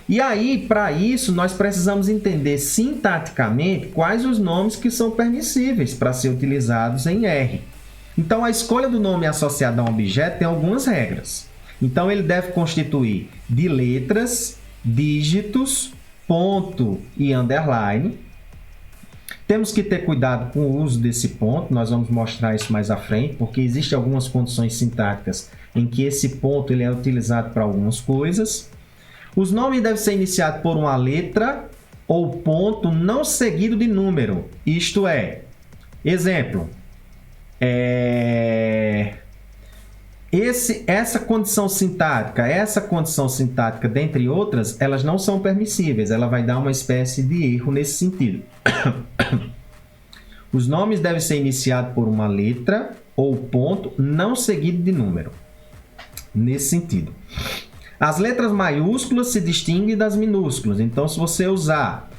E aí, para isso, nós precisamos entender sintaticamente quais os nomes que são permissíveis para ser utilizados em R. Então, a escolha do nome associado a um objeto tem algumas regras. Então, ele deve constituir de letras, dígitos, ponto e underline. Temos que ter cuidado com o uso desse ponto, nós vamos mostrar isso mais à frente, porque existem algumas condições sintáticas em que esse ponto ele é utilizado para algumas coisas. Os nomes devem ser iniciados por uma letra ou ponto não seguido de número. Isto é, exemplo, essa condição sintática, dentre outras, elas não são permissíveis. Ela vai dar uma espécie de erro nesse sentido. Os nomes devem ser iniciados por uma letra ou ponto não seguido de número. Nesse sentido. As letras maiúsculas se distinguem das minúsculas. Então, se você usar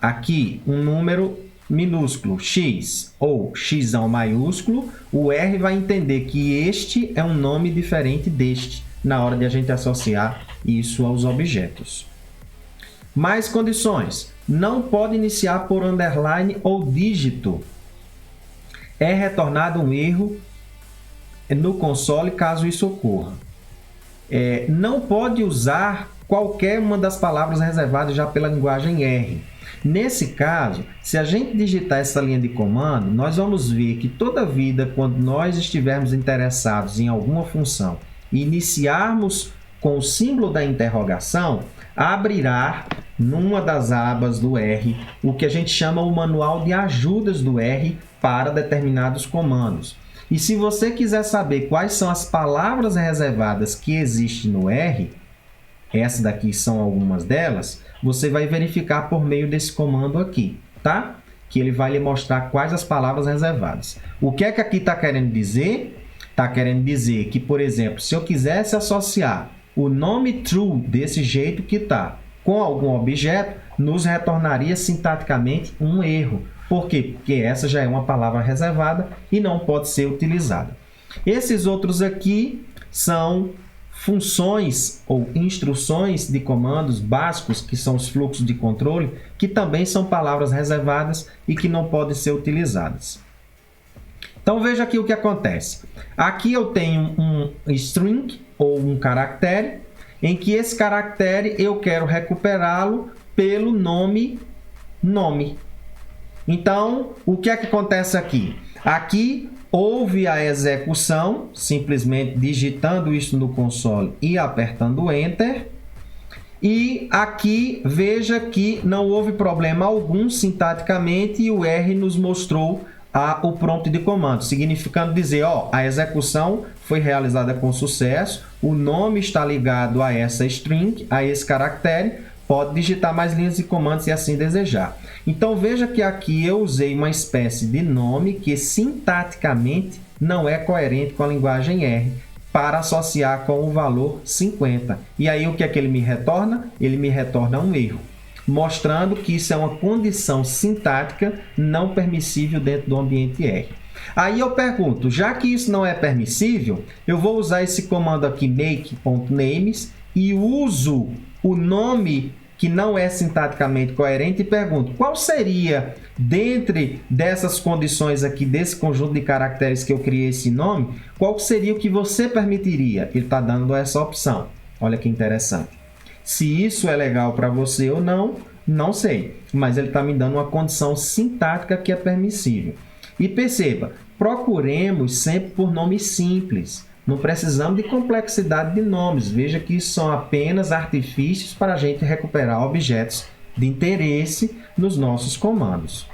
aqui um número minúsculo, x, ou x maiúsculo, o R vai entender que este é um nome diferente deste, na hora de a gente associar isso aos objetos. Mais condições. Não pode iniciar por underline ou dígito. É retornado um erro no console caso isso ocorra. Não pode usar qualquer uma das palavras reservadas já pela linguagem R. Nesse caso, se a gente digitar essa linha de comando, nós vamos ver que toda vida, quando nós estivermos interessados em alguma função e iniciarmos com o símbolo da interrogação, abrirá numa das abas do R o que a gente chama o manual de ajudas do R para determinados comandos. E se você quiser saber quais são as palavras reservadas que existem no R, essas daqui são algumas delas, você vai verificar por meio desse comando aqui, tá? Que ele vai lhe mostrar quais as palavras reservadas. O que é que aqui está querendo dizer? Está querendo dizer que, por exemplo, se eu quisesse associar o nome true desse jeito que está com algum objeto, nos retornaria sintaticamente um erro. Por quê? Porque essa já é uma palavra reservada e não pode ser utilizada. Esses outros aqui são funções ou instruções de comandos básicos, que são os fluxos de controle, que também são palavras reservadas e que não podem ser utilizadas. Então, veja aqui o que acontece. Aqui eu tenho um string ou um caractere, em que esse caractere eu quero recuperá-lo pelo nome. Então, o que é que acontece aqui? Aqui houve a execução, simplesmente digitando isso no console e apertando Enter. E aqui, veja que não houve problema algum sintaticamente e o R nos mostrou o prompt de comando, significando dizer, a execução foi realizada com sucesso, o nome está ligado a essa string, a esse caractere, pode digitar mais linhas de comando se assim desejar. Então, veja que aqui eu usei uma espécie de nome que sintaticamente não é coerente com a linguagem R para associar com o valor 50. E aí, o que é que ele me retorna? Ele me retorna um erro, mostrando que isso é uma condição sintática não permissível dentro do ambiente R. Aí eu pergunto, já que isso não é permissível, eu vou usar esse comando aqui, make.names, e uso o nome que não é sintaticamente coerente e pergunto, qual seria, dentre dessas condições aqui, desse conjunto de caracteres que eu criei esse nome, qual seria o que você permitiria? Ele está dando essa opção. Olha que interessante. Se isso é legal para você ou não, não sei, mas ele está me dando uma condição sintática que é permissível. E perceba, procuremos sempre por nomes simples. Não precisamos de complexidade de nomes. Veja que isso são apenas artifícios para a gente recuperar objetos de interesse nos nossos comandos.